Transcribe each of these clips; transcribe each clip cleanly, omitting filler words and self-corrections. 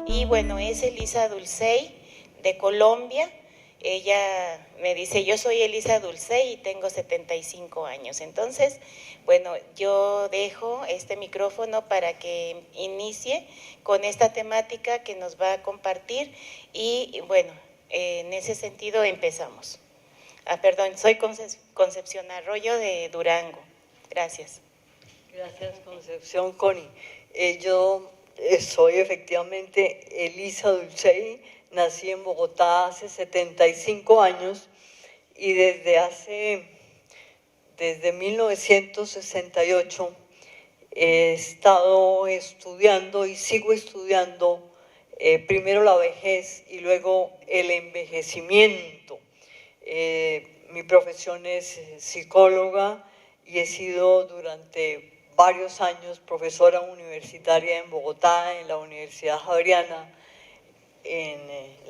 Y bueno, es Elisa Dulcey de Colombia. Ella me dice, yo soy Elisa Dulcey y tengo 75 años. Entonces, bueno, yo dejo este micrófono para que inicie con esta temática que nos va a compartir y bueno, en ese sentido empezamos. Perdón, soy Concepción Arroyo de Durango. Gracias. Gracias, Concepción. Connie. Yo soy efectivamente Elisa Dulcey, nací en Bogotá hace 75 años y desde 1968 he estado estudiando y sigo estudiando primero la vejez y luego el envejecimiento. Mi profesión es psicóloga y he sido durante varios años profesora universitaria en Bogotá, en la Universidad Javeriana, en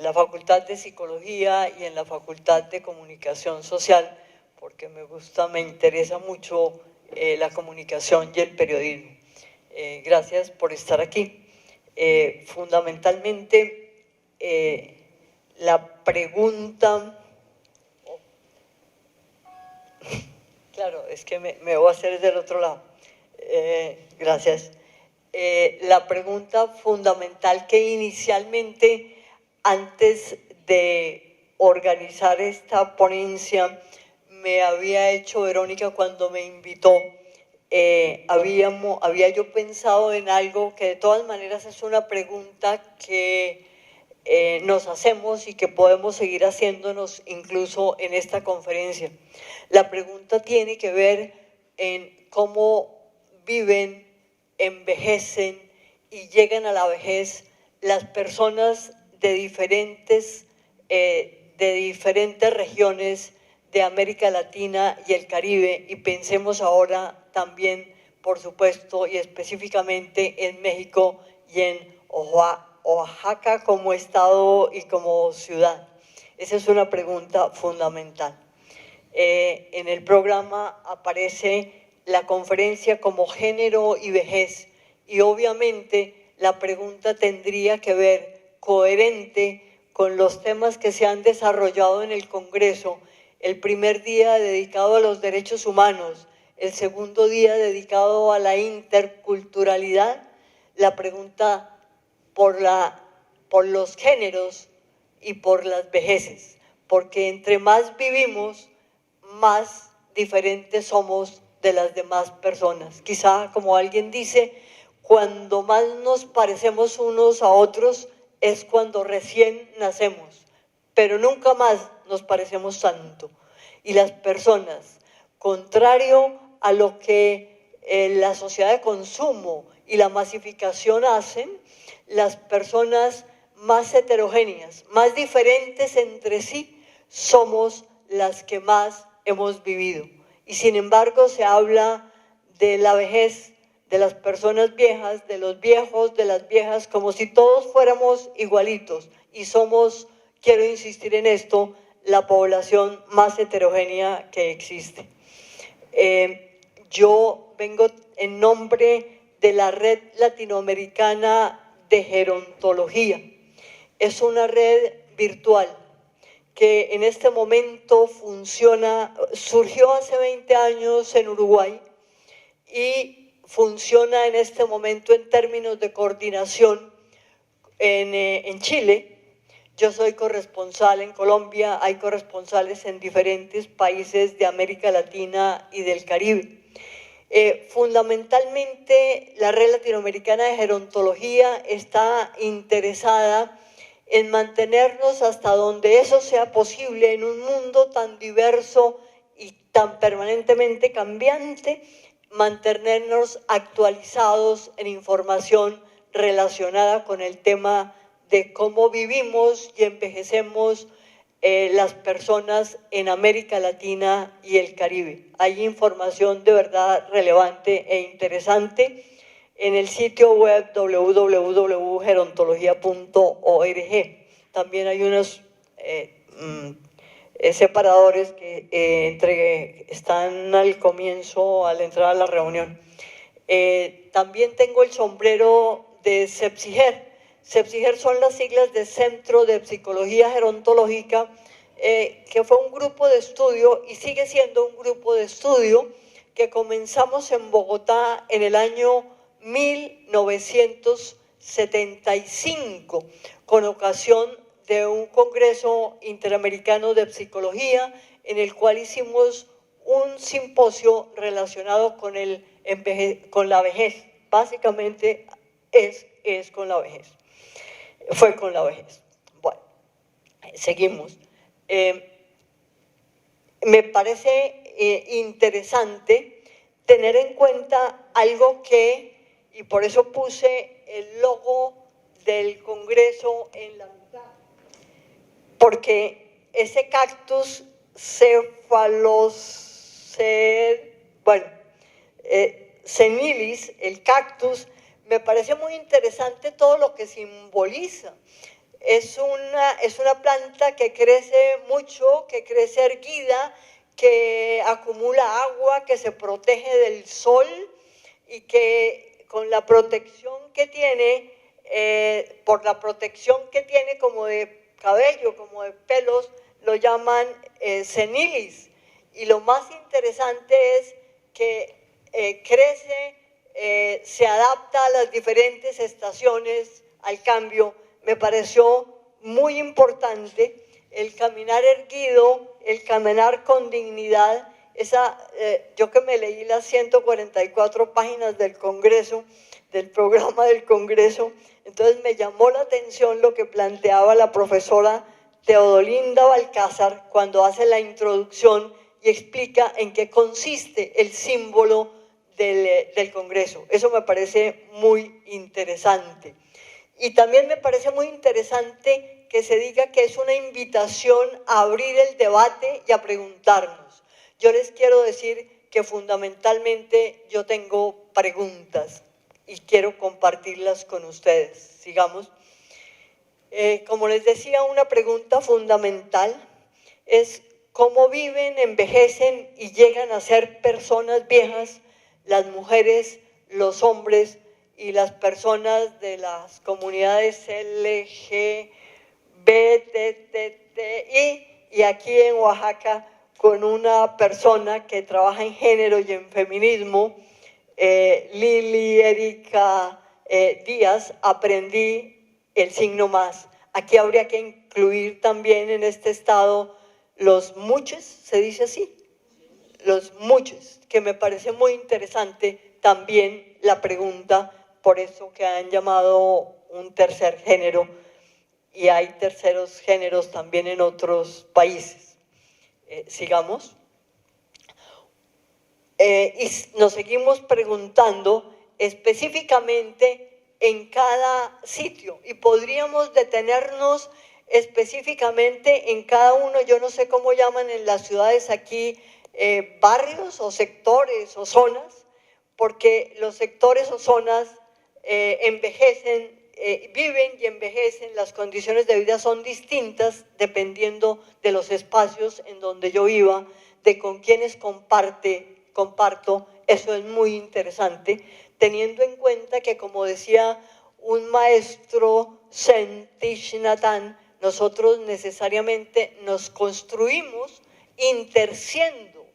la Facultad de Psicología y en la Facultad de Comunicación Social, porque me interesa mucho la comunicación y el periodismo. Gracias por estar aquí. Fundamentalmente, la pregunta... Claro, es que me voy a hacer del otro lado. Gracias. La pregunta fundamental que inicialmente, antes de organizar esta ponencia, me había hecho Verónica cuando me invitó, había yo pensado en algo que de todas maneras es una pregunta que nos hacemos y que podemos seguir haciéndonos incluso en esta conferencia. La pregunta tiene que ver en cómo viven, envejecen y llegan a la vejez las personas de diferentes regiones de América Latina y el Caribe, y pensemos ahora también, por supuesto, y específicamente en México y en Oaxaca como estado y como ciudad. Esa es una pregunta fundamental. En el programa aparece la conferencia como género y vejez, y obviamente la pregunta tendría que ver coherente con los temas que se han desarrollado en el Congreso. El primer día dedicado a los derechos humanos, el segundo día dedicado a la interculturalidad, la pregunta por los géneros y por las vejeces, porque entre más vivimos, más diferentes somos de las demás personas. Quizá, como alguien dice, cuando más nos parecemos unos a otros es cuando recién nacemos, pero nunca más nos parecemos tanto. Y las personas, contrario a lo que la sociedad de consumo y la masificación hacen, las personas más heterogéneas, más diferentes entre sí, somos las que más hemos vivido. Y sin embargo se habla de la vejez, de las personas viejas, de los viejos, de las viejas, como si todos fuéramos igualitos. Y somos, quiero insistir en esto, la población más heterogénea que existe. Yo vengo en nombre de la Red Latinoamericana de Gerontología. Es una red virtual que en este momento funciona, surgió hace 20 años en Uruguay y funciona en este momento en términos de coordinación en Chile. Yo soy corresponsal en Colombia, hay corresponsales en diferentes países de América Latina y del Caribe. Fundamentalmente, la Red Latinoamericana de Gerontología está interesada en mantenernos hasta donde eso sea posible en un mundo tan diverso y tan permanentemente cambiante, mantenernos actualizados en información relacionada con el tema de cómo vivimos y envejecemos las personas en América Latina y el Caribe. Hay información de verdad relevante e interesante. en el sitio web www.gerontología.org. También hay unos separadores que están al comienzo, al entrar a la reunión. También tengo el sombrero de CEPSIGER. CEPSIGER son las siglas de Centro de Psicología Gerontológica, que fue un grupo de estudio y sigue siendo un grupo de estudio que comenzamos en Bogotá en el año 1975 con ocasión de un congreso interamericano de psicología en el cual hicimos un simposio relacionado con la vejez. Básicamente es con la vejez. Fue con la vejez. Bueno, seguimos. Me parece interesante tener en cuenta algo y por eso puse el logo del Congreso en la mitad, porque ese cactus senilis, el cactus, me parece muy interesante todo lo que simboliza. Es una planta que crece mucho, que crece erguida, que acumula agua, que se protege del sol y que con la protección que tiene, por la protección que tiene como de cabello, como de pelos, lo llaman senilis. Y lo más interesante es que crece, se adapta a las diferentes estaciones, al cambio. Me pareció muy importante el caminar erguido, el caminar con dignidad. Yo que me leí las 144 páginas del Congreso, del programa del Congreso, entonces me llamó la atención lo que planteaba la profesora Teodolinda Balcázar cuando hace la introducción y explica en qué consiste el símbolo del Congreso. Eso me parece muy interesante. Y también me parece muy interesante que se diga que es una invitación a abrir el debate y a preguntarnos. Yo les quiero decir que fundamentalmente yo tengo preguntas y quiero compartirlas con ustedes. Sigamos. Como les decía, una pregunta fundamental es cómo viven, envejecen y llegan a ser personas viejas las mujeres, los hombres y las personas de las comunidades LGBTI, y aquí en Oaxaca con una persona que trabaja en género y en feminismo, Lili Erika Díaz, aprendí el signo más. Aquí habría que incluir también en este estado los muches, se dice así, los muches, que me parece muy interesante también la pregunta, por eso que han llamado un tercer género, y hay terceros géneros también en otros países. Sigamos. Y nos seguimos preguntando específicamente en cada sitio y podríamos detenernos específicamente en cada uno. Yo no sé cómo llaman en las ciudades aquí, barrios o sectores o zonas, porque los sectores o zonas envejecen, viven y envejecen, las condiciones de vida son distintas dependiendo de los espacios en donde yo viva, de con quienes comparto. Eso es muy interesante, teniendo en cuenta que, como decía un maestro Zen Thich Nhat Hanh, nosotros necesariamente nos construimos intersiendo,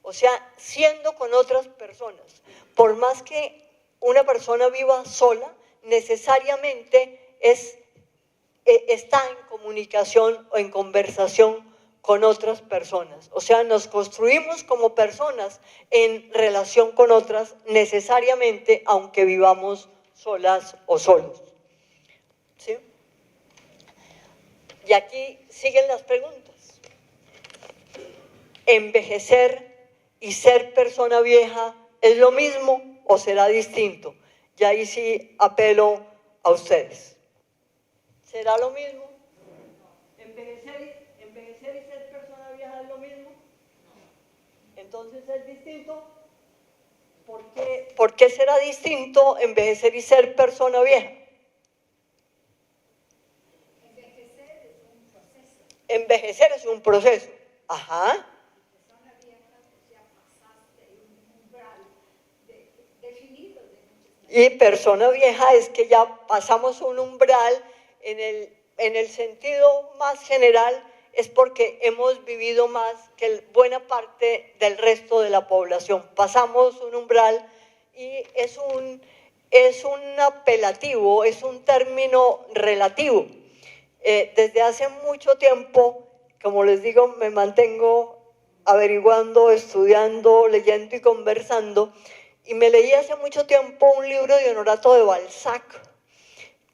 o sea, siendo con otras personas. Por más que una persona viva sola, necesariamente está en comunicación o en conversación con otras personas. O sea, nos construimos como personas en relación con otras necesariamente, aunque vivamos solas o solos. ¿Sí? Y aquí siguen las preguntas. ¿Envejecer y ser persona vieja es lo mismo o será distinto? Y ahí sí apelo a ustedes. ¿Será lo mismo? ¿Envejecer y ser persona vieja es lo mismo? ¿Entonces es distinto? ¿Por qué será distinto envejecer y ser persona vieja? Envejecer es un proceso. Ajá. Y persona vieja es que ya pasamos un umbral en el sentido más general, es porque hemos vivido más que buena parte del resto de la población. Pasamos un umbral y es un apelativo, es un término relativo. Desde hace mucho tiempo, como les digo, me mantengo averiguando, estudiando, leyendo y conversando, y me leí hace mucho tiempo un libro de Honorato de Balzac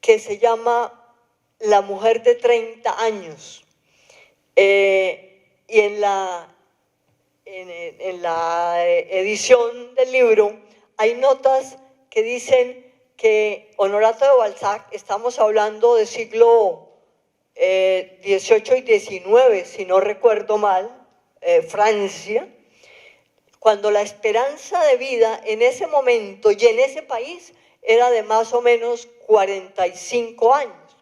que se llama La mujer de 30 años. Y en la edición del libro hay notas que dicen que Honorato de Balzac, estamos hablando del siglo XVIII y XIX, si no recuerdo mal, Francia, cuando la esperanza de vida en ese momento y en ese país era de más o menos 45 años.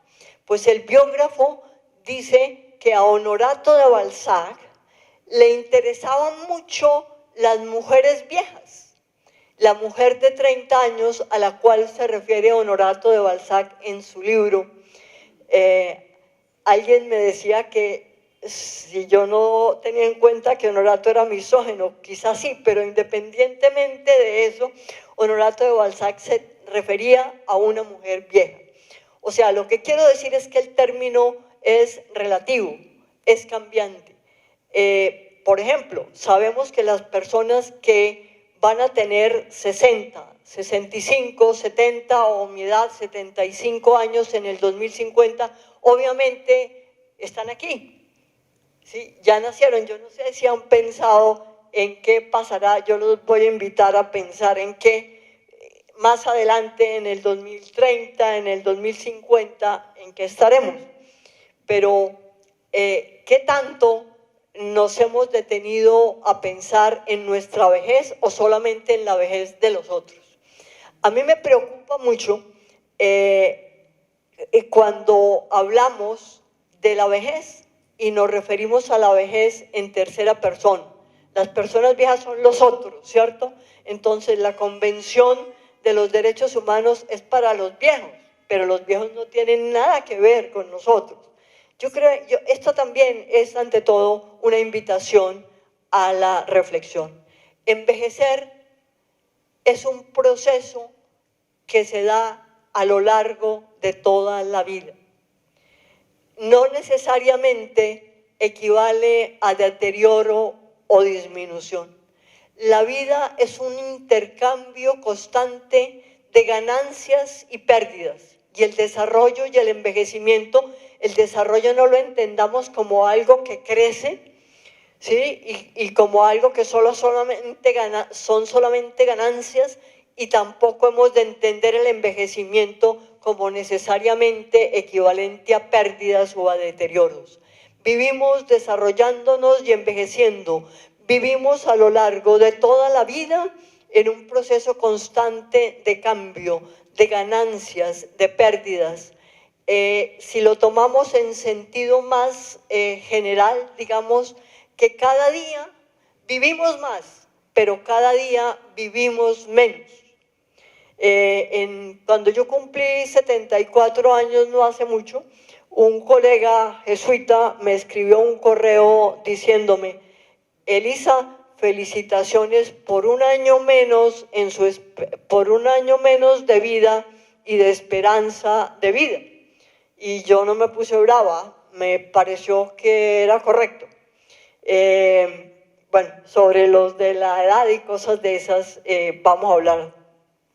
Pues el biógrafo dice que a Honorato de Balzac le interesaban mucho las mujeres viejas. La mujer de 30 años a la cual se refiere Honorato de Balzac en su libro. Alguien me decía que si yo no tenía en cuenta que Honorato era misógino, quizás sí, pero independientemente de eso, Honorato de Balzac se refería a una mujer vieja. O sea, lo que quiero decir es que el término es relativo, es cambiante. Por ejemplo, sabemos que las personas que van a tener 60, 65, 70 o mi edad, 75 años en el 2050, obviamente están aquí. ¿Sí? Ya nacieron, yo no sé si han pensado en qué pasará, yo los voy a invitar a pensar en qué más adelante, en el 2030, en el 2050, en qué estaremos. Pero, ¿qué tanto nos hemos detenido a pensar en nuestra vejez o solamente en la vejez de los otros? A mí me preocupa mucho cuando hablamos de la vejez y nos referimos a la vejez en tercera persona. Las personas viejas son los otros, ¿cierto? Entonces la Convención de los Derechos Humanos es para los viejos, pero los viejos no tienen nada que ver con nosotros. Yo creo, esto también es ante todo una invitación a la reflexión. Envejecer es un proceso que se da a lo largo de toda la vida. No necesariamente equivale a deterioro o disminución. La vida es un intercambio constante de ganancias y pérdidas. Y el desarrollo y el envejecimiento, el desarrollo no lo entendamos como algo que crece, ¿sí? y como algo que son solamente ganancias, y tampoco hemos de entender el envejecimiento como necesariamente equivalente a pérdidas o a deterioros. Vivimos desarrollándonos y envejeciendo, vivimos a lo largo de toda la vida en un proceso constante de cambio, de ganancias, de pérdidas. Si lo tomamos en sentido más general, digamos que cada día vivimos más, pero cada día vivimos menos. Cuando yo cumplí 74 años, no hace mucho, un colega jesuita me escribió un correo diciéndome: Elisa, felicitaciones por un año menos por un año menos de vida y de esperanza de vida. Y yo no me puse brava, me pareció que era correcto. Bueno, sobre los de la edad y cosas de esas vamos a hablar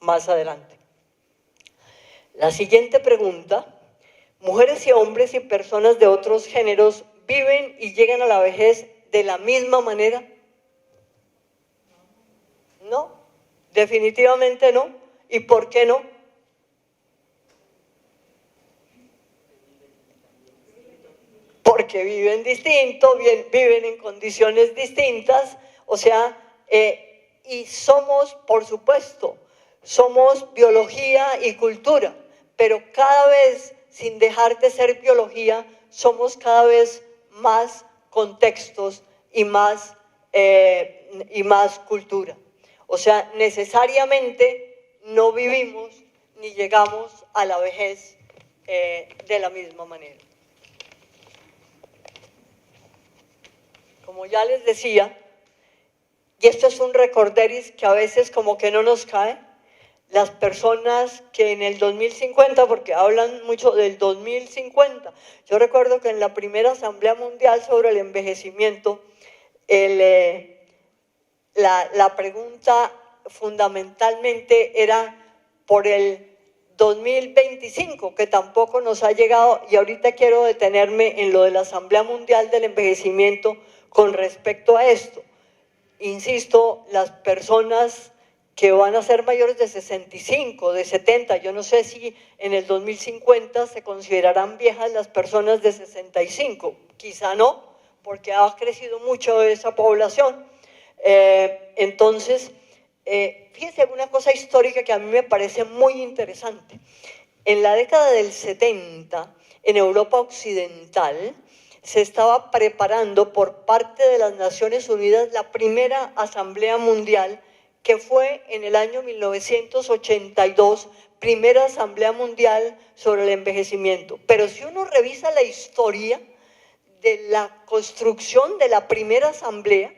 más adelante. La siguiente pregunta: ¿mujeres y hombres y personas de otros géneros viven y llegan a la vejez de la misma manera? No, definitivamente no. ¿Y por qué no? Porque viven distinto, viven en condiciones distintas, o sea, y somos, por supuesto, somos biología y cultura, pero cada vez, sin dejar de ser biología, somos cada vez más contextos y más cultura. O sea, necesariamente no vivimos ni llegamos a la vejez de la misma manera. Como ya les decía, y esto es un recorderis que a veces como que no nos cae, las personas que en el 2050, porque hablan mucho del 2050, yo recuerdo que en la primera Asamblea Mundial sobre el Envejecimiento, la pregunta fundamentalmente era por el 2025, que tampoco nos ha llegado, y ahorita quiero detenerme en lo de la Asamblea Mundial del Envejecimiento con respecto a esto. Insisto, las personas que van a ser mayores de 65, de 70, yo no sé si en el 2050 se considerarán viejas las personas de 65, quizá no, porque ha crecido mucho esa población. Entonces, fíjense una cosa histórica que a mí me parece muy interesante. En la década del 70, en Europa Occidental, se estaba preparando por parte de las Naciones Unidas la primera Asamblea Mundial, que fue en el año 1982, primera Asamblea Mundial sobre el envejecimiento. Pero si uno revisa la historia de la construcción de la primera asamblea,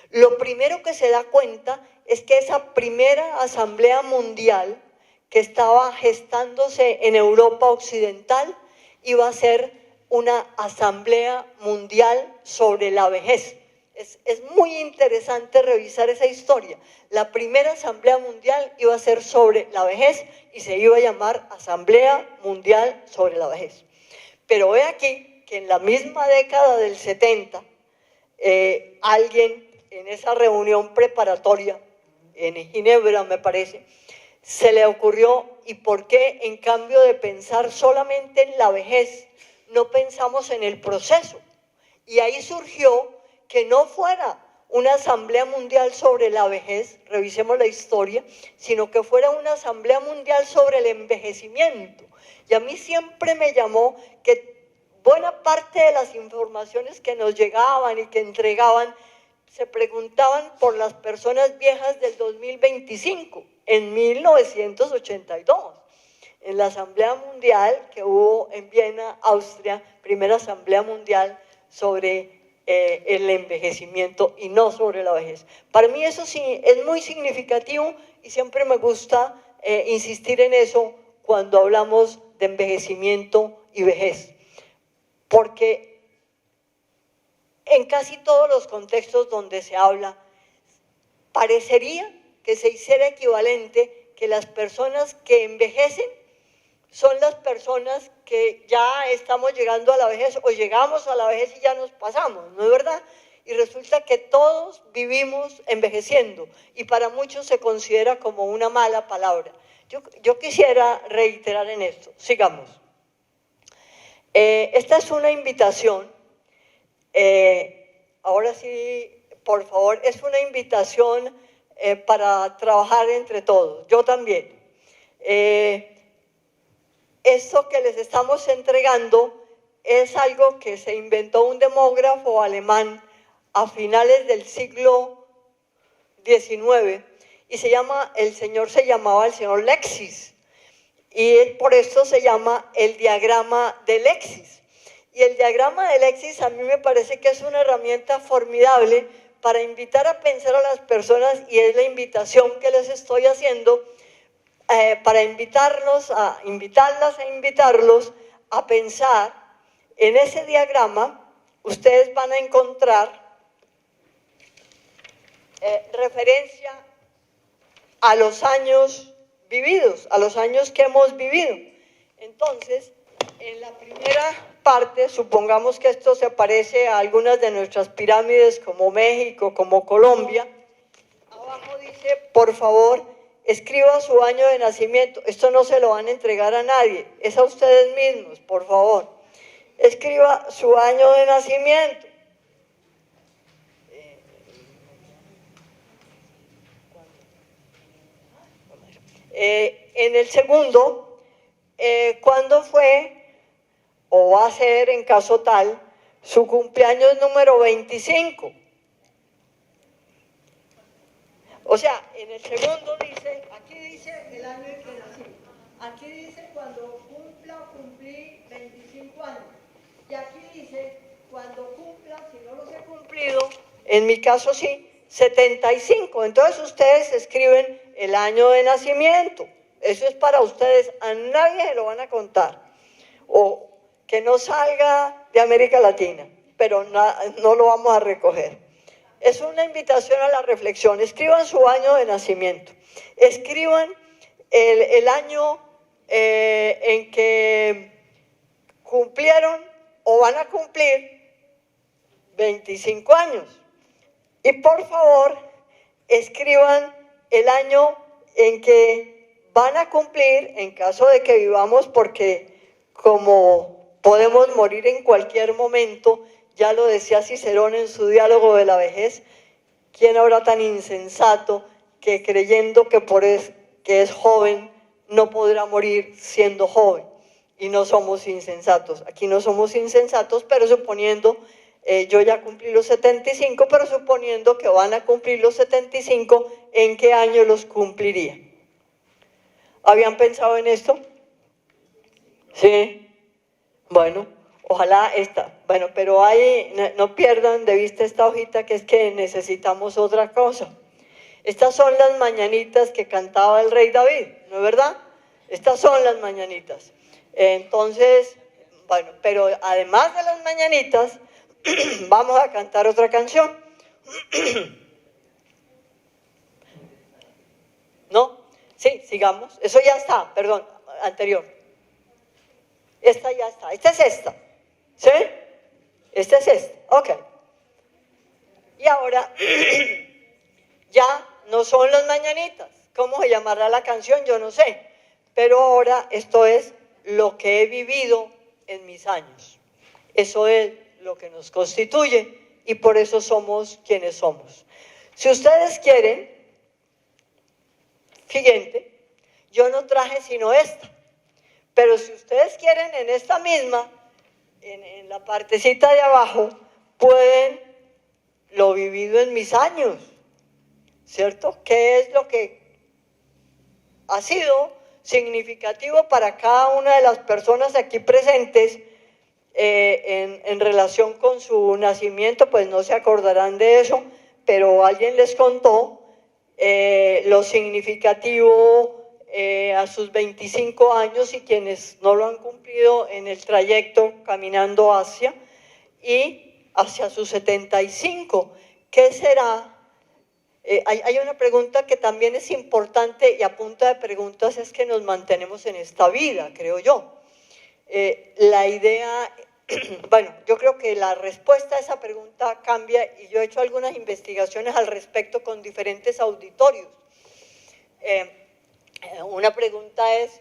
lo primero que se da cuenta es que esa primera Asamblea Mundial que estaba gestándose en Europa Occidental iba a ser una Asamblea Mundial sobre la vejez. Es muy interesante revisar esa historia. La primera Asamblea Mundial iba a ser sobre la vejez y se iba a llamar Asamblea Mundial sobre la vejez. Pero ve aquí que en la misma década del 70, alguien en esa reunión preparatoria, en Ginebra me parece, se le ocurrió, ¿y por qué en cambio de pensar solamente en la vejez, no pensamos en el proceso? Y ahí surgió que no fuera una Asamblea Mundial sobre la vejez, revisemos la historia, sino que fuera una Asamblea Mundial sobre el envejecimiento. Y a mí siempre me llamó que buena parte de las informaciones que nos llegaban y que entregaban se preguntaban por las personas viejas del 2025, en 1982, en la Asamblea Mundial que hubo en Viena, Austria, primera Asamblea Mundial sobre el envejecimiento y no sobre la vejez. Para mí eso sí es muy significativo y siempre me gusta insistir en eso cuando hablamos de envejecimiento y vejez, porque en casi todos los contextos donde se habla, parecería que se hiciera equivalente que las personas que envejecen son las personas que ya estamos llegando a la vejez o llegamos a la vejez y ya nos pasamos, ¿no es verdad? Y resulta que todos vivimos envejeciendo y para muchos se considera como una mala palabra. Yo quisiera reiterar en esto. Sigamos. Esta es una invitación. Ahora sí, por favor, es una invitación para trabajar entre todos. Yo también. Esto que les estamos entregando es algo que se inventó un demógrafo alemán a finales del siglo XIX y el señor se llamaba el señor Lexis y por eso se llama el diagrama de Lexis. Y el diagrama de Lexis a mí me parece que es una herramienta formidable para invitar a pensar a las personas y es la invitación que les estoy haciendo para invitarlas e invitarlos a pensar en ese diagrama. Ustedes van a encontrar referencia a los años vividos, a los años que hemos vivido. Entonces, en la primera parte, supongamos que esto se parece a algunas de nuestras pirámides como México, como Colombia. Abajo dice, por favor, escriba su año de nacimiento. Esto no se lo van a entregar a nadie, es a ustedes mismos, por favor. Escriba su año de nacimiento. En el segundo, ¿cuándo fue o va a ser, en caso tal, su cumpleaños número 25? O sea, en el segundo dice, aquí dice el año en que nací, aquí dice cuando cumpla o cumplí 25 años, y aquí dice cuando cumpla, si no los he cumplido, en mi caso sí, 75. Entonces ustedes escriben el año de nacimiento, eso es para ustedes, a nadie se lo van a contar, o que no salga de América Latina, pero no lo vamos a recoger. Es una invitación a la reflexión. Escriban su año de nacimiento. Escriban el año en que cumplieron o van a cumplir 25 años. Y por favor, escriban el año en que van a cumplir, en caso de que vivamos, porque como podemos morir en cualquier momento, ya lo decía Cicerón en su diálogo de la vejez, ¿quién habrá tan insensato que creyendo que que es joven no podrá morir siendo joven? Y no somos insensatos. Aquí no somos insensatos, pero suponiendo, yo ya cumplí los 75, pero suponiendo que van a cumplir los 75, ¿en qué año los cumpliría? ¿Habían pensado en esto? Sí. Bueno. Ojalá esta. Bueno, pero no pierdan de vista esta hojita, que es que necesitamos otra cosa. Estas son las mañanitas que cantaba el rey David, ¿no es verdad? Estas son las mañanitas. Entonces, bueno, pero además de las mañanitas, vamos a cantar otra canción. ¿No? Sí, sigamos. Eso ya está, perdón, anterior. Esta ya está. Esta es esta. ¿Sí? Este es este, ok. Y ahora, ya no son las mañanitas. ¿Cómo se llamará la canción? Yo no sé. Pero ahora esto es lo que he vivido en mis años. Eso es lo que nos constituye y por eso somos quienes somos. Si ustedes quieren, siguiente, yo no traje sino esta. Pero si ustedes quieren, en esta misma, en la partecita de abajo, pueden lo vivido en mis años, ¿cierto? ¿Qué es lo que ha sido significativo para cada una de las personas aquí presentes en relación con su nacimiento? Pues no se acordarán de eso, pero alguien les contó lo significativo a sus 25 años y quienes no lo han cumplido en el trayecto caminando hacia sus 75. ¿Qué será? Hay una pregunta que también es importante y a punta de preguntas es que nos mantenemos en esta vida, creo yo. La idea, bueno, yo creo que la respuesta a esa pregunta cambia y yo he hecho algunas investigaciones al respecto con diferentes auditorios. Una pregunta es,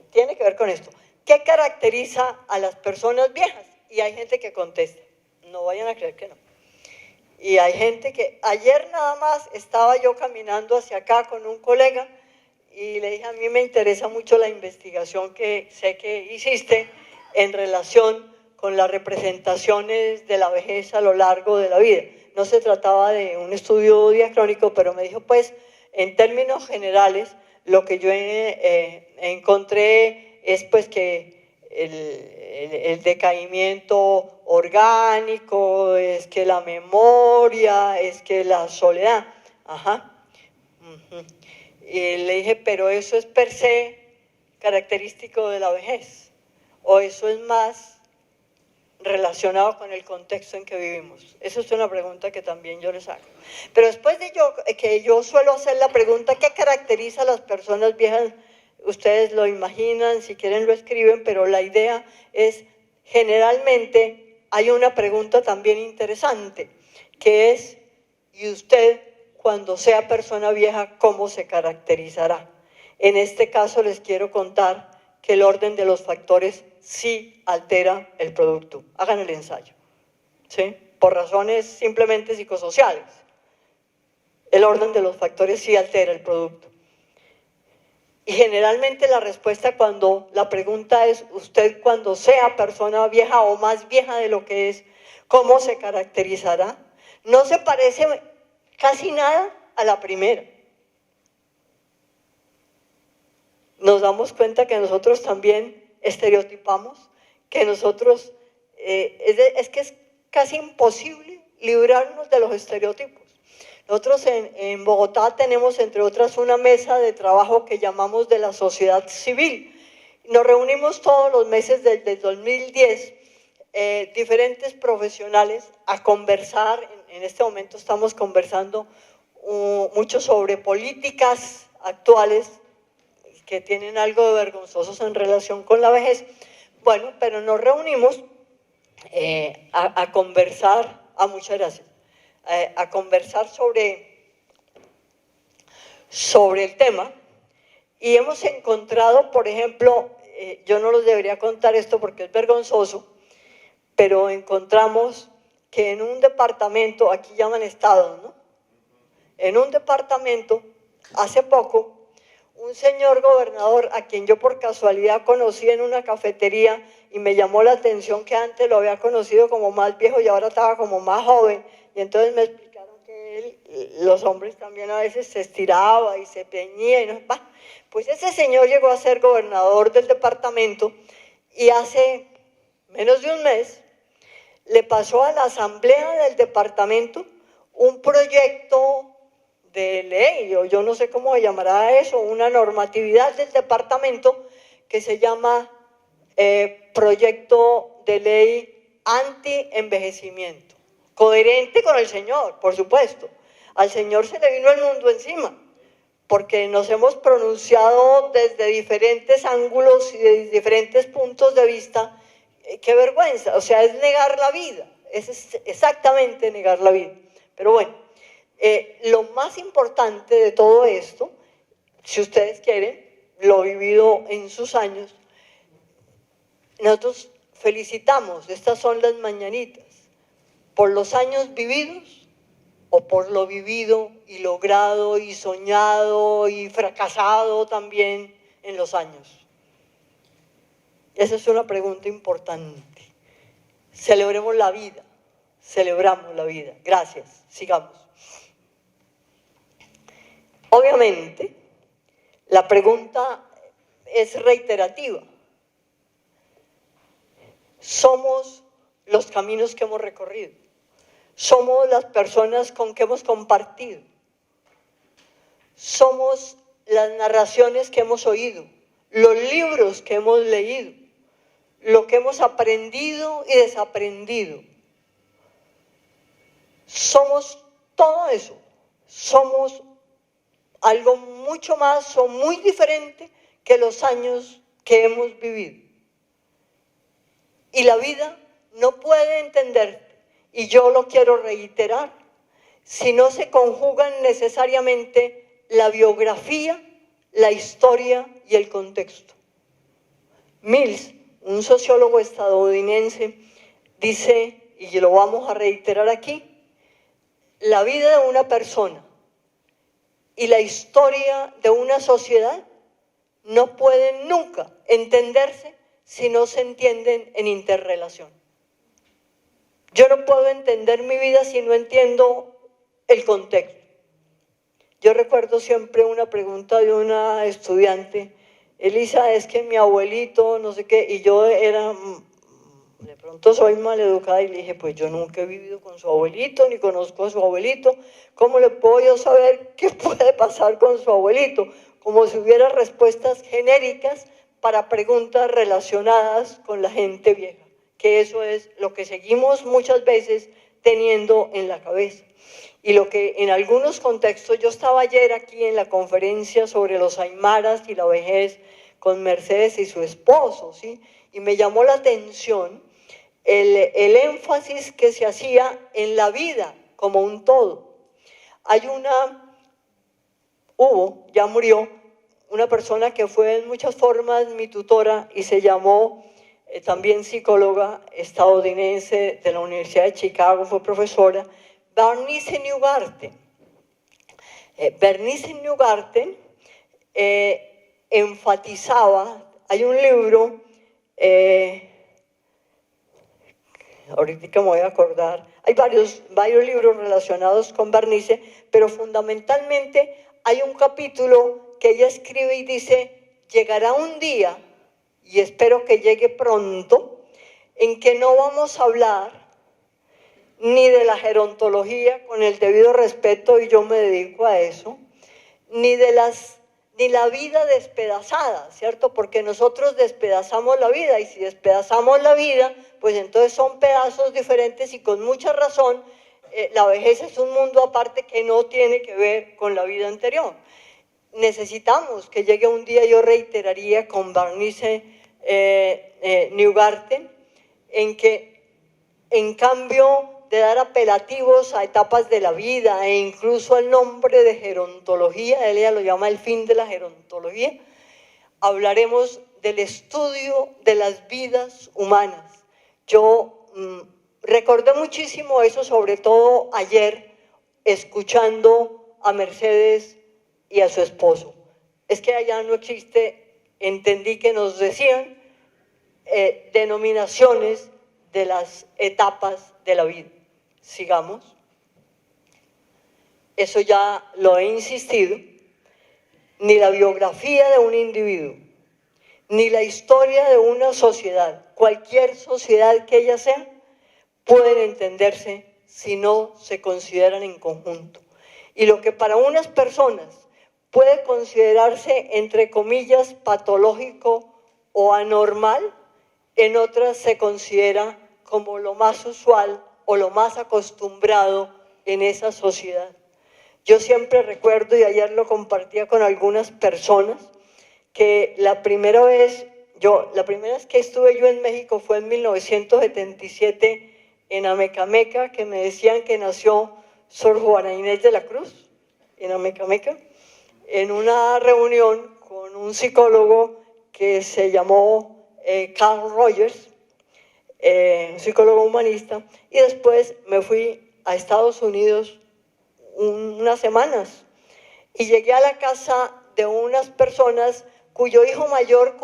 tiene que ver con esto. ¿Qué caracteriza a las personas viejas? Y hay gente que contesta, no vayan a creer que no. Y hay gente que, ayer nada más estaba yo caminando hacia acá con un colega y le dije, a mí me interesa mucho la investigación que sé que hiciste en relación con las representaciones de la vejez a lo largo de la vida. No se trataba de un estudio diacrónico, pero me dijo, pues, en términos generales, lo que yo encontré es pues que el decaimiento orgánico, es que la memoria, es que la soledad. Ajá. Y le dije, pero eso es per se característico de la vejez, o eso es más relacionado con el contexto en que vivimos. Esa es una pregunta que también yo les hago. Pero después de que yo suelo hacer la pregunta, ¿qué caracteriza a las personas viejas? Ustedes lo imaginan, si quieren lo escriben, pero la idea es, generalmente, hay una pregunta también interesante, que es, ¿y usted, cuando sea persona vieja, cómo se caracterizará? En este caso les quiero contar que el orden de los factores sí altera el producto. Hagan el ensayo, ¿sí? Por razones simplemente psicosociales. El orden de los factores sí altera el producto. Y generalmente la respuesta cuando la pregunta es, usted cuando sea persona vieja o más vieja de lo que es, ¿cómo se caracterizará? No se parece casi nada a la primera. Nos damos cuenta que nosotros también estereotipamos, que nosotros, es que es casi imposible librarnos de los estereotipos. Nosotros en Bogotá tenemos, entre otras, una mesa de trabajo que llamamos de la sociedad civil. Nos reunimos todos los meses desde el 2010, diferentes profesionales a conversar. En este momento estamos conversando mucho sobre políticas actuales que tienen algo de vergonzosos en relación con la vejez. Bueno, pero nos reunimos a conversar, muchas gracias, a conversar sobre el tema, y hemos encontrado, por ejemplo, yo no les debería contar esto porque es vergonzoso, pero encontramos que en un departamento, aquí llaman estado, ¿no? En un departamento, hace poco, un señor gobernador a quien yo por casualidad conocí en una cafetería y me llamó la atención que antes lo había conocido como más viejo y ahora estaba como más joven, y entonces me explicaron que los hombres también a veces se estiraba y se peñía y no, pues ese señor llegó a ser gobernador del departamento y hace menos de un mes le pasó a la asamblea del departamento un proyecto de ley, o yo no sé cómo se llamará eso, una normatividad del departamento que se llama proyecto de ley anti-envejecimiento, coherente con el señor, por supuesto. Al señor se le vino el mundo encima, porque nos hemos pronunciado desde diferentes ángulos y de diferentes puntos de vista. Qué vergüenza, o sea, es negar la vida, es exactamente negar la vida. Pero bueno, lo más importante de todo esto, si ustedes quieren, lo vivido en sus años, nosotros felicitamos, estas son las mañanitas, por los años vividos o por lo vivido y logrado y soñado y fracasado también en los años. Esa es una pregunta importante. Celebremos la vida, celebramos la vida. Gracias, sigamos. Obviamente, la pregunta es reiterativa. Somos los caminos que hemos recorrido. Somos las personas con que hemos compartido. Somos las narraciones que hemos oído, los libros que hemos leído, lo que hemos aprendido y desaprendido. Somos todo eso. Somos algo mucho más o muy diferente que los años que hemos vivido. Y la vida no puede entender, y yo lo quiero reiterar, si no se conjugan necesariamente la biografía, la historia y el contexto. Mills, un sociólogo estadounidense, dice, y lo vamos a reiterar aquí, la vida de una persona y la historia de una sociedad no pueden nunca entenderse si no se entienden en interrelación. Yo no puedo entender mi vida si no entiendo el contexto. Yo recuerdo siempre una pregunta de una estudiante, Elisa, es que mi abuelito, no sé qué, y yo era, de pronto soy maleducada y le dije, pues yo nunca he vivido con su abuelito, ni conozco a su abuelito, ¿cómo le puedo yo saber qué puede pasar con su abuelito? Como si hubiera respuestas genéricas para preguntas relacionadas con la gente vieja, que eso es lo que seguimos muchas veces teniendo en la cabeza. Y lo que en algunos contextos, yo estaba ayer aquí en la conferencia sobre los aymaras y la vejez con Mercedes y su esposo, ¿sí? Y me llamó la atención el énfasis que se hacía en la vida como un todo. Ya murió, una persona que fue en muchas formas mi tutora y se llamó, también psicóloga estadounidense de la Universidad de Chicago, fue profesora, Bernice Newgarden. Bernice Newgarten enfatizaba, hay un libro, ahorita me voy a acordar, hay varios libros relacionados con Bernice, pero fundamentalmente hay un capítulo que ella escribe y dice, llegará un día, y espero que llegue pronto, en que no vamos a hablar ni de la gerontología, con el debido respeto, y yo me dedico a eso, ni la vida despedazada, ¿cierto? Porque nosotros despedazamos la vida, y si despedazamos la vida, pues entonces son pedazos diferentes, y con mucha razón, la vejez es un mundo aparte que no tiene que ver con la vida anterior. Necesitamos que llegue un día, yo reiteraría con Bernice Newgarten, en que en cambio de dar apelativos a etapas de la vida e incluso al nombre de gerontología, ella lo llama el fin de la gerontología, hablaremos del estudio de las vidas humanas. Yo recordé muchísimo eso, sobre todo ayer, escuchando a Mercedes y a su esposo. Es que allá no existe, entendí que nos decían, denominaciones de las etapas de la vida. Sigamos. Eso ya lo he insistido. Ni la biografía de un individuo, ni la historia de una sociedad, cualquier sociedad que ella sea, pueden entenderse si no se consideran en conjunto. Y lo que para unas personas puede considerarse, entre comillas, patológico o anormal, en otras se considera como lo más usual o lo más acostumbrado en esa sociedad. Yo siempre recuerdo, y ayer lo compartía con algunas personas, que la primera vez que estuve yo en México fue en 1977 en Amecameca, que me decían que nació Sor Juana Inés de la Cruz, en Amecameca, en una reunión con un psicólogo que se llamó Carl Rogers, un psicólogo humanista, y después me fui a Estados Unidos unas semanas y llegué a la casa de unas personas cuyo hijo mayor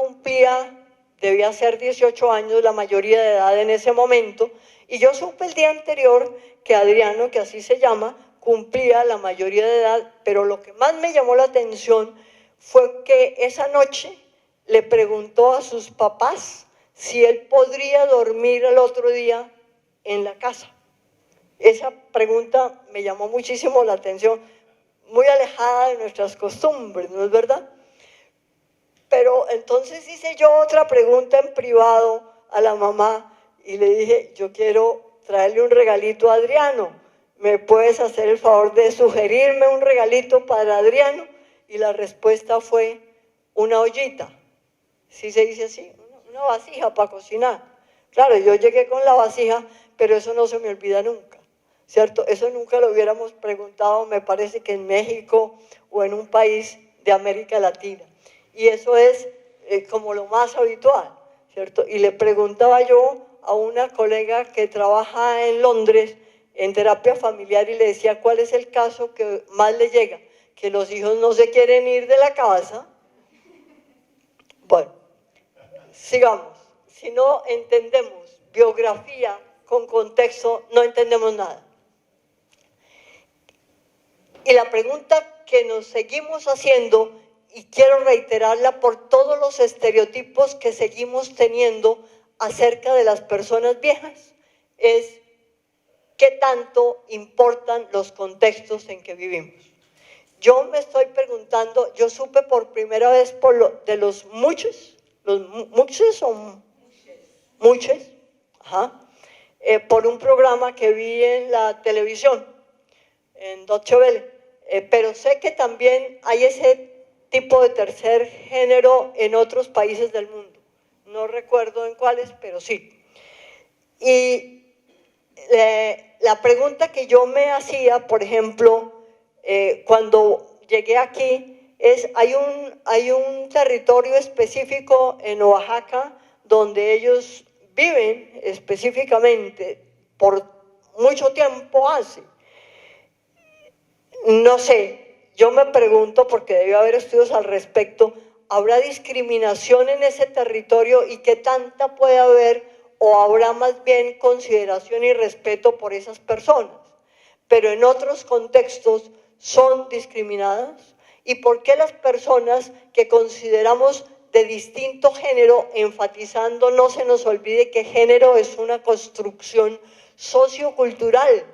debía ser 18 años, la mayoría de edad en ese momento, y yo supe el día anterior que Adriano, que así se llama, cumplía la mayoría de edad, pero lo que más me llamó la atención fue que esa noche le preguntó a sus papás si él podría dormir el otro día en la casa. Esa pregunta me llamó muchísimo la atención, muy alejada de nuestras costumbres, ¿no es verdad? Pero entonces hice yo otra pregunta en privado a la mamá y le dije, yo quiero traerle un regalito a Adriano, ¿me puedes hacer el favor de sugerirme un regalito para Adriano? Y la respuesta fue una ollita, ¿sí se dice así? Una vasija para cocinar. Claro, yo llegué con la vasija, pero eso no se me olvida nunca, ¿cierto? Eso nunca lo hubiéramos preguntado, me parece que en México o en un país de América Latina. Y eso es como lo más habitual, ¿cierto? Y le preguntaba yo a una colega que trabaja en Londres en terapia familiar y le decía, ¿cuál es el caso que más le llega? Que los hijos no se quieren ir de la casa. Bueno, sigamos. Si no entendemos biografía con contexto, no entendemos nada. Y la pregunta que nos seguimos haciendo, y quiero reiterarla por todos los estereotipos que seguimos teniendo acerca de las personas viejas, es ¿qué tanto importan los contextos en que vivimos? Yo me estoy preguntando, yo supe por primera vez de los muchos por un programa que vi en la televisión, en Deutsche Welle, pero sé que también hay ese tipo de tercer género en otros países del mundo. No recuerdo en cuáles, pero sí. Y la pregunta que yo me hacía, por ejemplo, cuando llegué aquí, es, hay un territorio específico en Oaxaca donde ellos viven específicamente por mucho tiempo hace. No sé, yo me pregunto, porque debe haber estudios al respecto, ¿habrá discriminación en ese territorio y qué tanta puede haber, o habrá más bien consideración y respeto por esas personas? Pero en otros contextos son discriminadas. ¿Y por qué las personas que consideramos de distinto género, enfatizando, no se nos olvide que género es una construcción sociocultural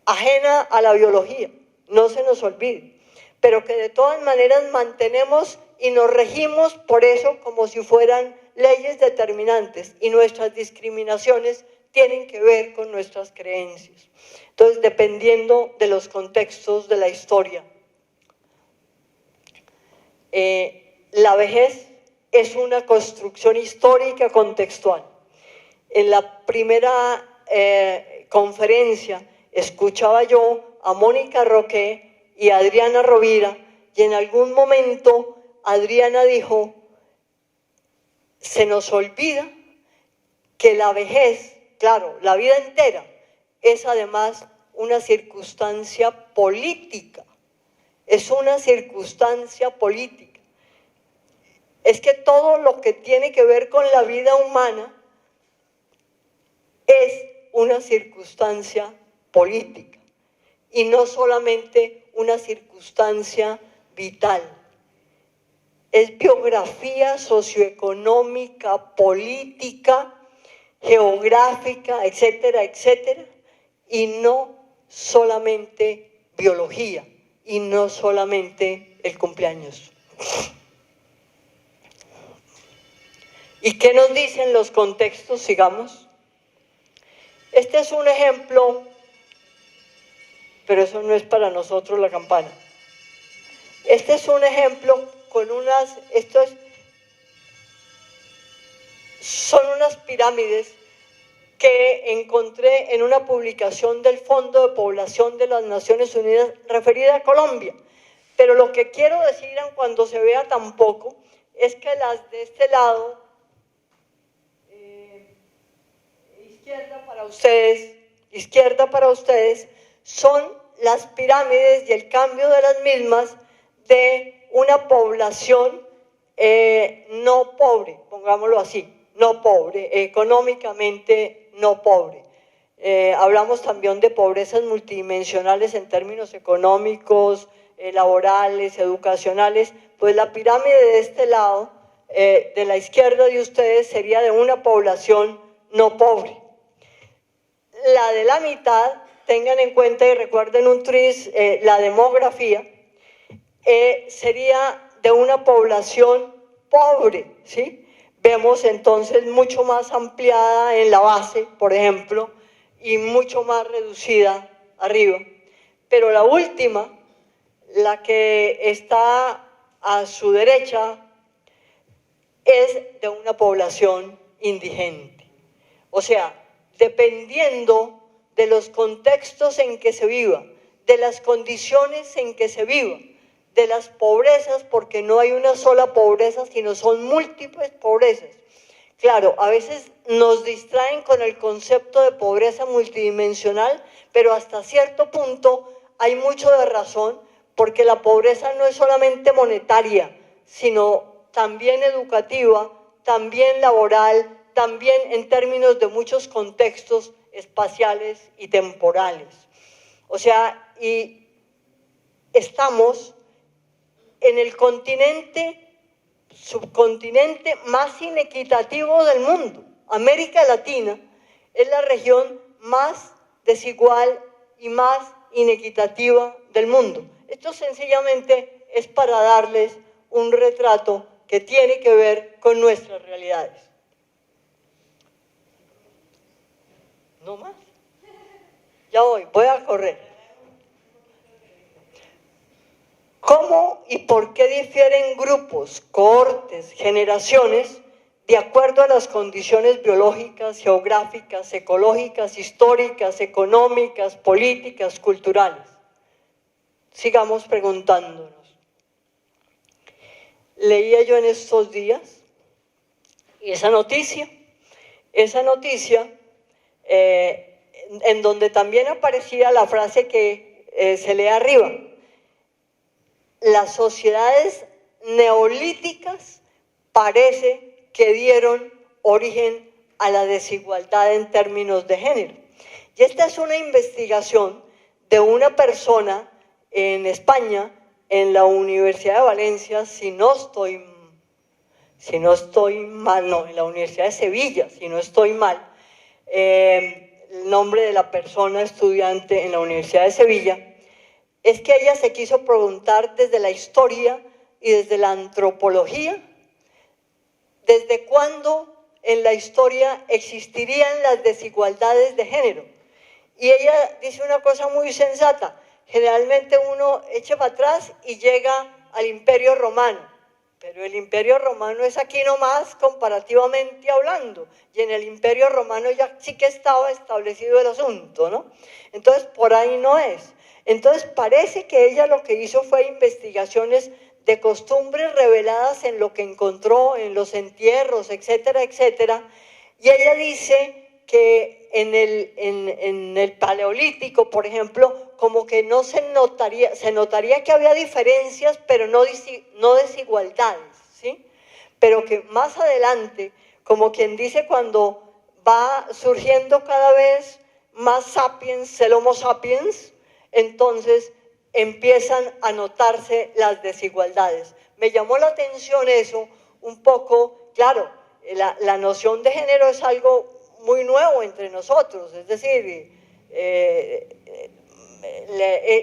ajena a la biología, no se nos olvide, pero que de todas maneras mantenemos y nos regimos por eso como si fueran leyes determinantes, y nuestras discriminaciones tienen que ver con nuestras creencias? Entonces, dependiendo de los contextos de la historia, la vejez es una construcción histórica contextual. En la primera conferencia escuchaba yo a Mónica Roqué y a Adriana Rovira, y en algún momento Adriana dijo: se nos olvida que la vejez, claro, la vida entera, es además una circunstancia política, es una circunstancia política. Es que todo lo que tiene que ver con la vida humana es una circunstancia política y no solamente una circunstancia vital. Es biografía socioeconómica, política, geográfica, etcétera, etcétera, y no solamente biología, y no solamente el cumpleaños. ¿Y qué nos dicen los contextos? Sigamos. Este es un ejemplo, pero eso no es para nosotros la campana. Este es un ejemplo con son unas pirámides que encontré en una publicación del Fondo de Población de las Naciones Unidas referida a Colombia. Pero lo que quiero decir, cuando se vea tan poco, es que las de este lado, izquierda para ustedes, son las pirámides y el cambio de las mismas de una población no pobre, pongámoslo así, no pobre, económicamente no pobre. Hablamos también de pobrezas multidimensionales en términos económicos, laborales, educacionales. Pues la pirámide de este lado, de la izquierda de ustedes, sería de una población no pobre. La de la mitad, tengan en cuenta y recuerden un tris, la demografía, sería de una población pobre, ¿sí? Vemos entonces mucho más ampliada en la base, por ejemplo, y mucho más reducida arriba. Pero la última, la que está a su derecha, es de una población indigente. O sea, dependiendo de los contextos en que se viva, de las condiciones en que se viva, de las pobrezas, porque no hay una sola pobreza, sino son múltiples pobrezas. Claro, a veces nos distraen con el concepto de pobreza multidimensional, pero hasta cierto punto hay mucho de razón, porque la pobreza no es solamente monetaria, sino también educativa, también laboral, también en términos de muchos contextos espaciales y temporales. O sea, y estamos en el subcontinente más inequitativo del mundo. América Latina es la región más desigual y más inequitativa del mundo. Esto sencillamente es para darles un retrato que tiene que ver con nuestras realidades. ¿No más? Ya voy a correr. ¿Cómo y por qué difieren grupos, cohortes, generaciones, de acuerdo a las condiciones biológicas, geográficas, ecológicas, históricas, económicas, políticas, culturales? Sigamos preguntándonos. Leía yo en estos días esa noticia en donde también aparecía la frase que se lee arriba: las sociedades neolíticas parece que dieron origen a la desigualdad en términos de género. Y esta es una investigación de una persona en España, en la Universidad de Valencia, si no estoy mal, no, en la Universidad de Sevilla, si no estoy mal, el nombre de la persona estudiante en la Universidad de Sevilla, es que ella se quiso preguntar desde la historia y desde la antropología, ¿desde cuándo en la historia existirían las desigualdades de género? Y ella dice una cosa muy sensata: generalmente uno echa para atrás y llega al Imperio Romano, pero el Imperio Romano es aquí nomás comparativamente hablando, y en el Imperio Romano ya sí que estaba establecido el asunto, ¿no? Entonces por ahí no es. Entonces parece que ella lo que hizo fue investigaciones de costumbres reveladas en lo que encontró, en los entierros, etcétera, etcétera, y ella dice que en el Paleolítico, por ejemplo, como que no se notaría que había diferencias, pero no desigualdades, ¿sí? Pero que más adelante, como quien dice, cuando va surgiendo cada vez más sapiens, el Homo sapiens, entonces empiezan a notarse las desigualdades. Me llamó la atención eso un poco, claro, la noción de género es algo muy nuevo entre nosotros, es decir,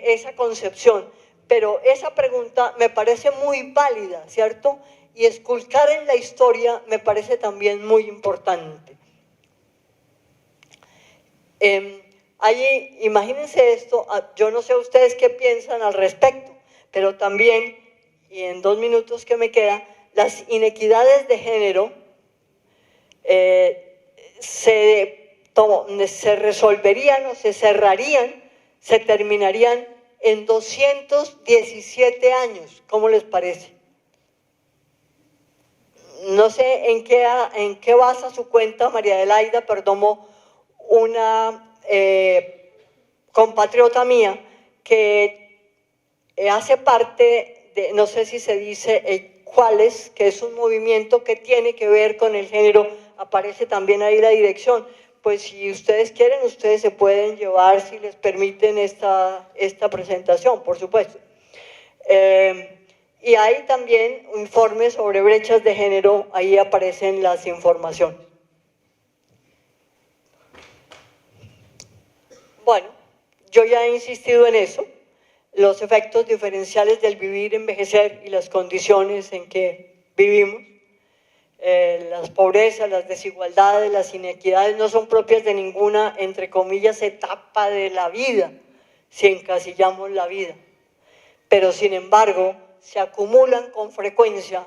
esa concepción, pero esa pregunta me parece muy válida, ¿cierto? Y esculcar en la historia me parece también muy importante. Allí, imagínense esto, yo no sé ustedes qué piensan al respecto, pero también, y en 2 minutos que me queda, las inequidades de género se resolverían o se cerrarían, se terminarían en 217 años. ¿Cómo les parece? No sé en qué basa su cuenta, María Adelaida Perdomo, una compatriota mía que hace parte de, no sé si se dice Equales, que es un movimiento que tiene que ver con el género. Aparece también ahí la dirección. Pues si ustedes quieren, ustedes se pueden llevar, si les permiten, esta presentación, por supuesto. Y hay también informes sobre brechas de género, ahí aparecen las informaciones. Bueno, yo ya he insistido en eso, los efectos diferenciales del vivir, envejecer y las condiciones en que vivimos. Las pobrezas, las desigualdades, las inequidades no son propias de ninguna, entre comillas, etapa de la vida, si encasillamos la vida. Pero, sin embargo, se acumulan con frecuencia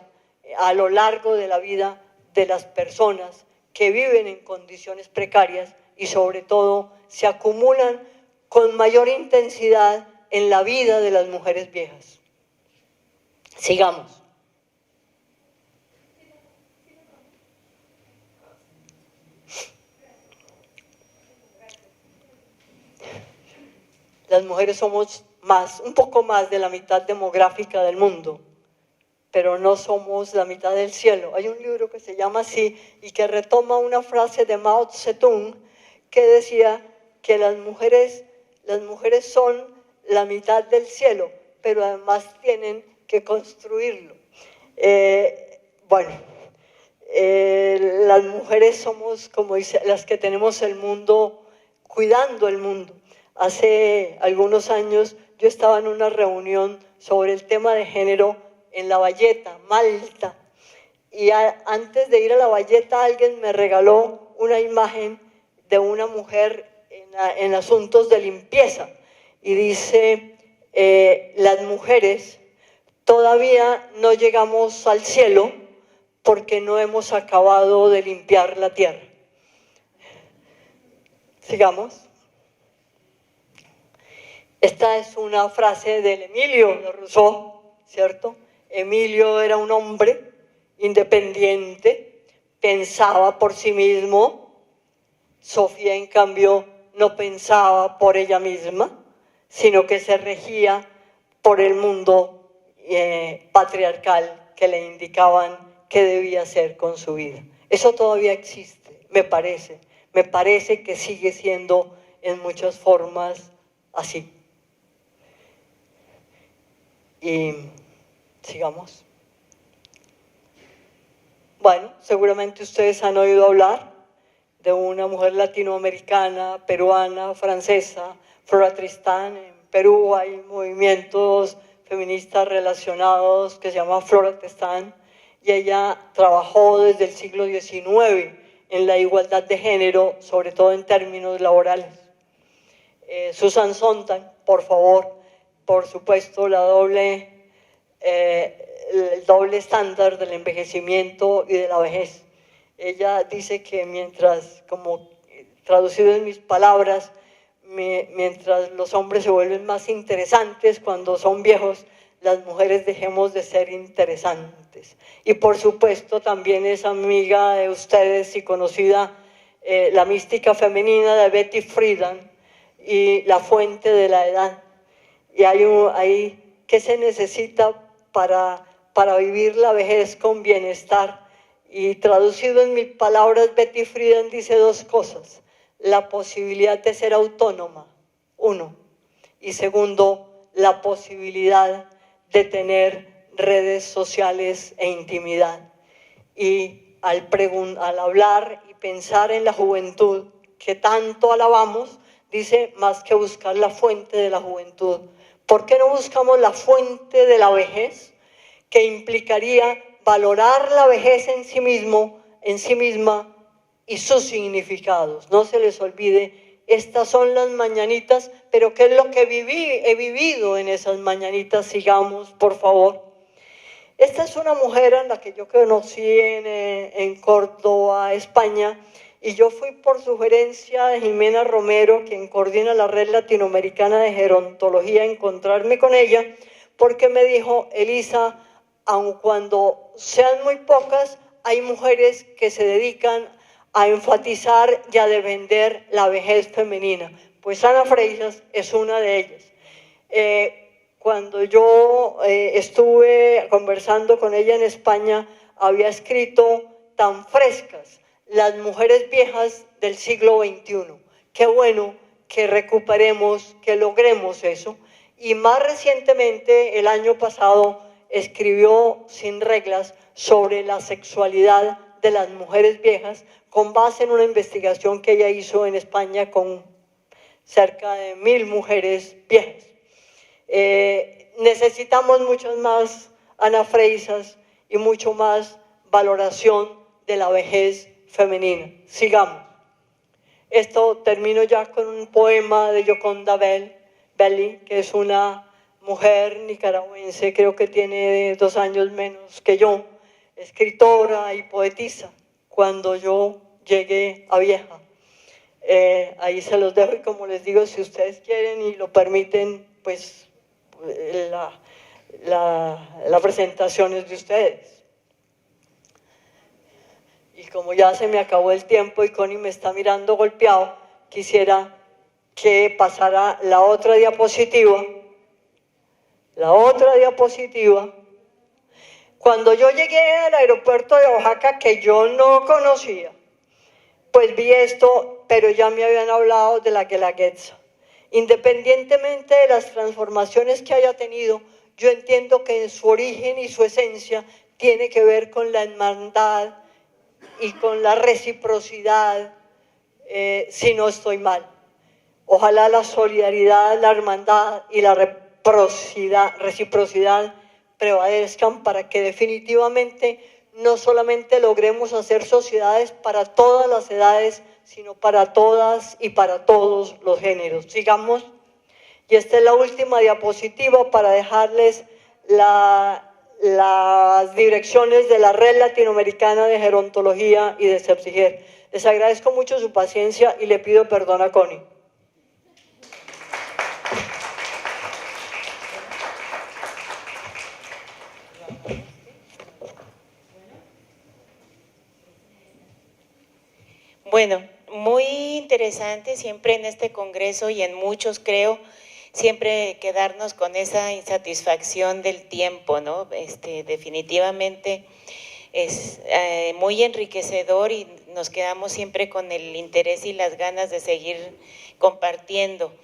a lo largo de la vida de las personas que viven en condiciones precarias y, sobre todo, se acumulan con mayor intensidad en la vida de las mujeres viejas. Sigamos. Las mujeres somos un poco más de la mitad demográfica del mundo, pero no somos la mitad del cielo. Hay un libro que se llama así y que retoma una frase de Mao Zedong que decía que las mujeres son la mitad del cielo, pero además tienen que construirlo. Las mujeres somos, como dice, las que tenemos el mundo, cuidando el mundo. Hace algunos años yo estaba en una reunión sobre el tema de género en La Valleta, Malta, y antes de ir a La Valleta alguien me regaló una imagen de una mujer en asuntos de limpieza y dice, las mujeres todavía no llegamos al cielo porque no hemos acabado de limpiar la tierra. Sigamos. Esta es una frase del Emilio de Rousseau, ¿cierto? Emilio era un hombre independiente, pensaba por sí mismo. Sofía, en cambio, no pensaba por ella misma, sino que se regía por el mundo patriarcal que le indicaban qué debía hacer con su vida. Eso todavía existe, me parece que sigue siendo en muchas formas así. Y sigamos. Bueno, seguramente ustedes han oído hablar de una mujer latinoamericana, peruana, francesa, Flora Tristán. En Perú hay movimientos feministas relacionados que se llama Flora Tristán, y ella trabajó desde el siglo XIX en la igualdad de género, sobre todo en términos laborales. Susan Sontag, por favor, por supuesto, el doble estándar del envejecimiento y de la vejez. Ella dice que mientras, como traducido en mis palabras, mientras los hombres se vuelven más interesantes cuando son viejos, las mujeres dejemos de ser interesantes. Y por supuesto también es amiga de ustedes y conocida la mística femenina de Betty Friedan y la fuente de la edad. Y hay ¿qué se necesita para vivir la vejez con bienestar? Y traducido en mis palabras, Betty Friedan dice dos cosas: la posibilidad de ser autónoma, uno, y segundo, la posibilidad de tener redes sociales e intimidad. Y al hablar y pensar en la juventud que tanto alabamos, dice, más que buscar la fuente de la juventud, ¿por qué no buscamos la fuente de la vejez? Que implicaría valorar la vejez en sí misma y sus significados. No se les olvide, estas son las mañanitas, pero ¿qué es lo que he vivido en esas mañanitas? Sigamos, por favor. Esta es una mujer a la que yo conocí en Córdoba, España, y yo fui por sugerencia de Jimena Romero, quien coordina la Red Latinoamericana de Gerontología, a encontrarme con ella, porque me dijo, Elisa, aun cuando sean muy pocas, hay mujeres que se dedican a enfatizar y a defender la vejez femenina. Pues Ana Freixas es una de ellas. Cuando yo estuve conversando con ella en España, había escrito tan frescas las mujeres viejas del siglo XXI. Qué bueno que recuperemos, que logremos eso. Y más recientemente, el año pasado, escribió Sin reglas sobre la sexualidad de las mujeres viejas, con base en una investigación que ella hizo en España con cerca de 1000 mujeres viejas. Necesitamos muchas más Ana Freixas y mucho más valoración de la vejez femenina. Sigamos. Esto termino ya con un poema de Gioconda Belli, que es una mujer nicaragüense, creo que tiene 2 años menos que yo, escritora y poetisa, cuando yo llegué a vieja. Ahí se los dejo y como les digo, si ustedes quieren y lo permiten, pues la presentación es de ustedes. Y como ya se me acabó el tiempo y Connie me está mirando golpeado, quisiera que pasara la otra diapositiva. La otra diapositiva. Cuando yo llegué al aeropuerto de Oaxaca, que yo no conocía, pues vi esto, pero ya me habían hablado de la Guelaguetza. Independientemente de las transformaciones que haya tenido, yo entiendo que en su origen y su esencia tiene que ver con la hermandad y con la reciprocidad, si no estoy mal. Ojalá la solidaridad, la hermandad y la reciprocidad prevalezcan para que definitivamente no solamente logremos hacer sociedades para todas las edades, sino para todas y para todos los géneros. Sigamos. Y esta es la última diapositiva para dejarles las direcciones de la Red Latinoamericana de Gerontología y de Sepsiger. Les agradezco mucho su paciencia y le pido perdón a Connie. Bueno, muy interesante siempre en este congreso y en muchos creo, siempre quedarnos con esa insatisfacción del tiempo, ¿no? Definitivamente es muy enriquecedor y nos quedamos siempre con el interés y las ganas de seguir compartiendo.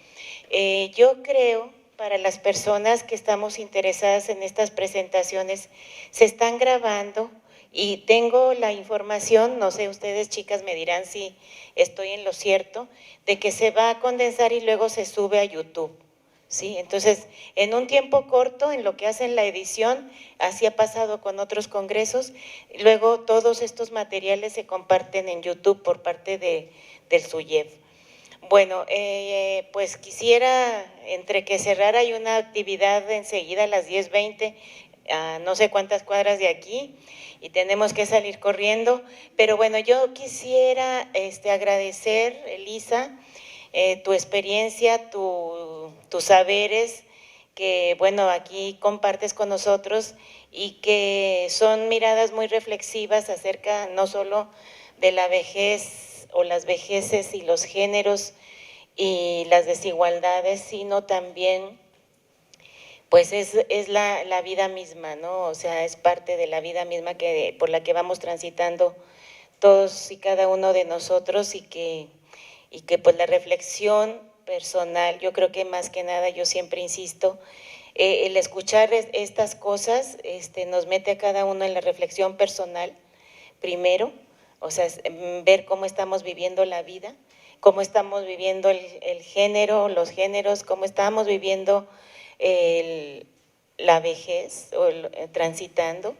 Yo creo, para las personas que estamos interesadas en estas presentaciones, se están grabando y tengo la información, no sé, ustedes chicas me dirán si estoy en lo cierto, de que se va a condensar y luego se sube a YouTube. ¿Sí? Entonces, en un tiempo corto, en lo que hacen la edición, así ha pasado con otros congresos, luego todos estos materiales se comparten en YouTube por parte del SUYEF. Bueno, pues quisiera, entre que cerrara hay una actividad enseguida a las 10:20, a no sé cuántas cuadras de aquí, y tenemos que salir corriendo, pero bueno, yo quisiera agradecer, Elisa, tu experiencia, tus saberes, que bueno, aquí compartes con nosotros y que son miradas muy reflexivas acerca no solo de la vejez o las vejeces y los géneros y las desigualdades, sino también pues es la vida misma, ¿no? O sea, es parte de la vida misma por la que vamos transitando todos y cada uno de nosotros y que pues la reflexión personal, yo creo que más que nada, yo siempre insisto, el escuchar estas cosas nos mete a cada uno en la reflexión personal, primero, o sea, ver cómo estamos viviendo la vida, cómo estamos viviendo el género, los géneros, cómo estamos viviendo la vejez o transitando.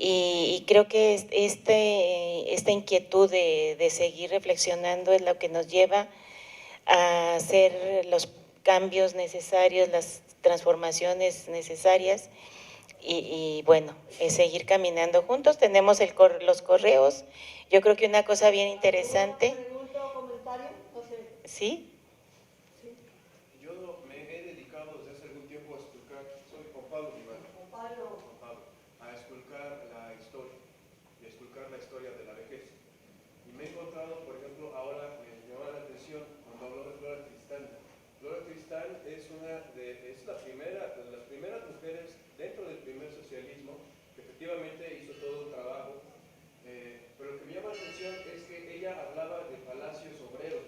Y creo que esta inquietud de seguir reflexionando es lo que nos lleva a hacer los cambios necesarios, las transformaciones necesarias y bueno, seguir caminando juntos. Tenemos los correos. Yo creo que una cosa bien interesante. ¿Pregunta o comentario? No sé. ¿Sí? Yo me he dedicado desde hace algún tiempo a explicar, soy Juan Pablo Vivano, a explicar la historia, y explicar la historia de la vejez. Y me he encontrado, por ejemplo, ahora me llamó la atención cuando habló de Gloria Tristán. Gloria Tristán es la primera de las primeras mujeres dentro del primer socialismo que efectivamente hizo todo un trabajo, pero lo que me llama la atención es que ella hablaba de palacios obreros,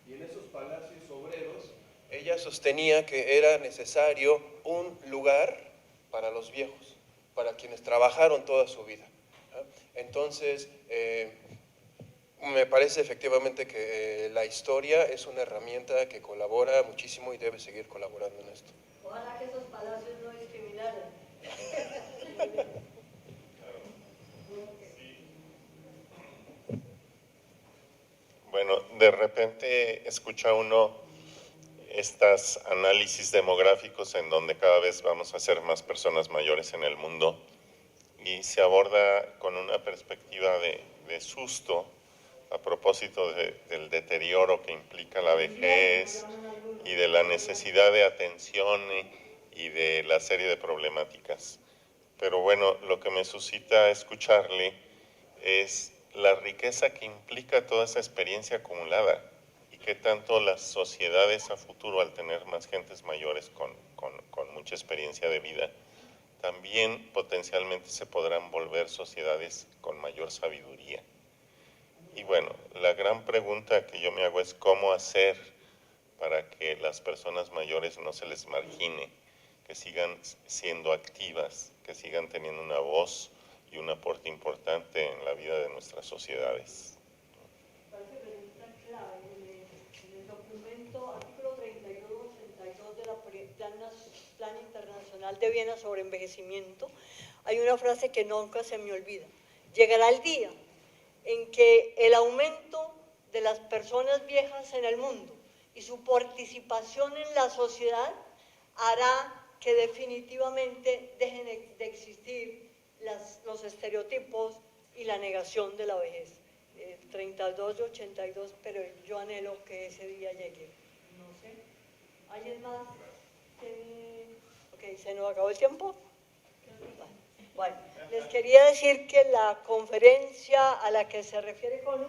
y en esos palacios obreros ella sostenía que era necesario un lugar para los viejos, para quienes trabajaron toda su vida. Entonces, me parece efectivamente que la historia es una herramienta que colabora muchísimo y debe seguir colaborando en esto. Ojalá que esos palacios no discriminaran. Bueno, de repente escucha uno estos análisis demográficos en donde cada vez vamos a ser más personas mayores en el mundo y se aborda con una perspectiva de susto a propósito del deterioro que implica la vejez y de la necesidad de atención y de la serie de problemáticas. Pero bueno, lo que me suscita escucharle es la riqueza que implica toda esa experiencia acumulada y qué tanto las sociedades a futuro, al tener más gentes mayores con mucha experiencia de vida, también potencialmente se podrán volver sociedades con mayor sabiduría. Y bueno, la gran pregunta que yo me hago es cómo hacer para que las personas mayores no se les margine, que sigan siendo activas, que sigan teniendo una voz y un aporte importante en la vida de nuestras sociedades. Parece pregunta clave en el documento artículo 3282 de la Plan Internacional de Viena sobre Envejecimiento. Hay una frase que nunca se me olvida. Llegará el día en que el aumento de las personas viejas en el mundo y su participación en la sociedad hará que definitivamente dejen de existir los estereotipos y la negación de la vejez. 32 y 82, pero yo anhelo que ese día llegue. No sé. ¿Alguien más? Ok, ¿se nos acabó el tiempo? Bueno, les quería decir que la conferencia a la que se refiere Connie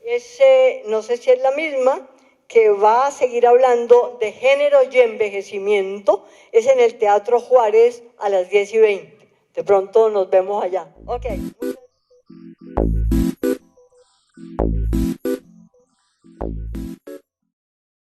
es, no sé si es la misma, que va a seguir hablando de género y envejecimiento es en el Teatro Juárez a las 10:20. De pronto nos vemos allá. Ok. Muchas